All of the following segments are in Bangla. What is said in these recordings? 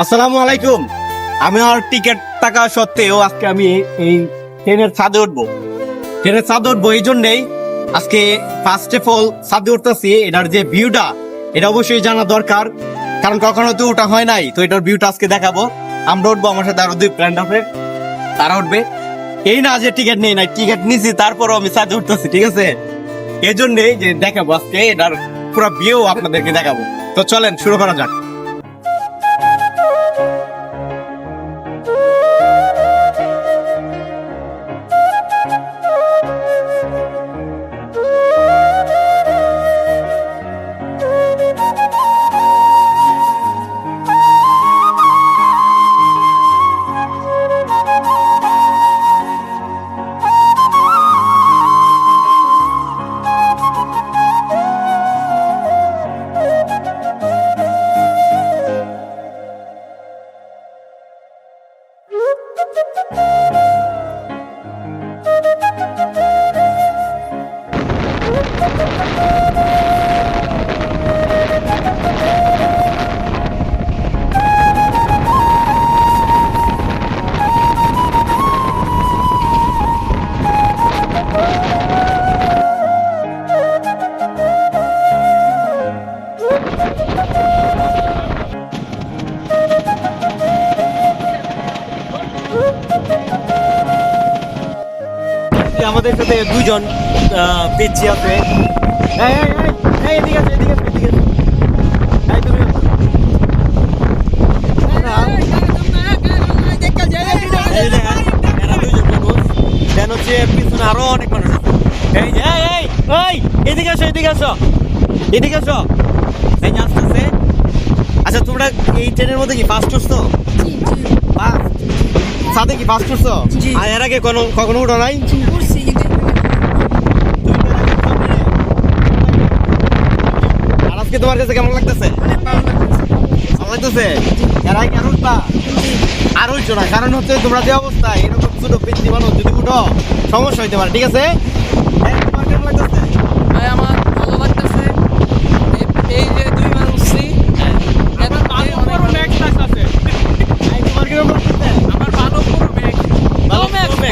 আসসালামু আলাইকুম। আমি আর টিকিট টাকা সত্ত্বেও আজকে আমি এই ট্রেনের ছাদে উঠবো। এই জন্যেই আজকে ফার্স্ট অফ অল ছাদে উঠতেছি। এটার যে ভিউটা এটা অবশ্যই জানা দরকার, কারণ কখনো তো ওটা হয় নাই। তো এটার ভিউটা আজকে দেখাবো। আমরা উঠবো, আমার সাথে আরো 2 ফ্রেন্ড আছে, তারা উঠবে। এই না যে টিকিট নেই নাই, টিকিট নিছি, তারপরও আমি ছাদে উঠতেছি, ঠিক আছে? এই জন্যই যে দেখাবো আজকে এটার পুরো ভিউ আপনাদেরকে দেখাবো। তো চলেন শুরু করা যাক। আমাদের সাথে 2 জন পিচ্ছি আছে। এদিকে আছে, এদিকে আছে, এদিকে আছে। তুমি এরা 2 জন মানুষ, দেন হচ্ছে পিছনে আরো অনেক মানুষ আছে। এই যে এদিকে আসো, এদিকে আসো, এদিকে আসো। এই যে আসতেছে। আচ্ছা, তোমরা এই ট্রেনের মধ্যে কি ফার্স্ট উঠছো? সাথে কি ফার্স্ট উঠছো? আর এর আগে কখনো উঠো নাই? আর আজকে তোমার কাছে কেমন লাগতেছে? ভালো লাগতেছে? এর আগে কেন উঠবা? আর উঠছো না, কারণ হচ্ছে তোমরা যে অবস্থা, এরকম ছোট পিচ্ছি মানুষ যদি উঠো সমস্যা হইতে পারে, ঠিক আছে? তোমার কেমন লাগতেছে? আমার ভালো লাগতেছে। এই যে 2 বার উঠছি, তোমার কিরকম লাগতেছে? আমার ভালো পুরো ব্যাগ ভালো লাগতেছে?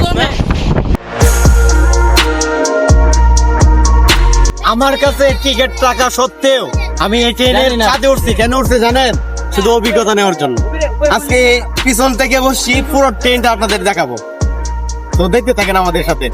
আমার কাছে টিকিট টাকা সত্ত্বেও আমি এই ট্রেনের ছাদে উঠছি। কেন উঠছি জানেন? শুধু অভিজ্ঞতা নেওয়ার জন্য। আজকে পিছন থেকে বসছি, পুরো ট্রেনটা আপনাদের দেখাবো। তো দেখতে থাকেন আমাদের সাথে।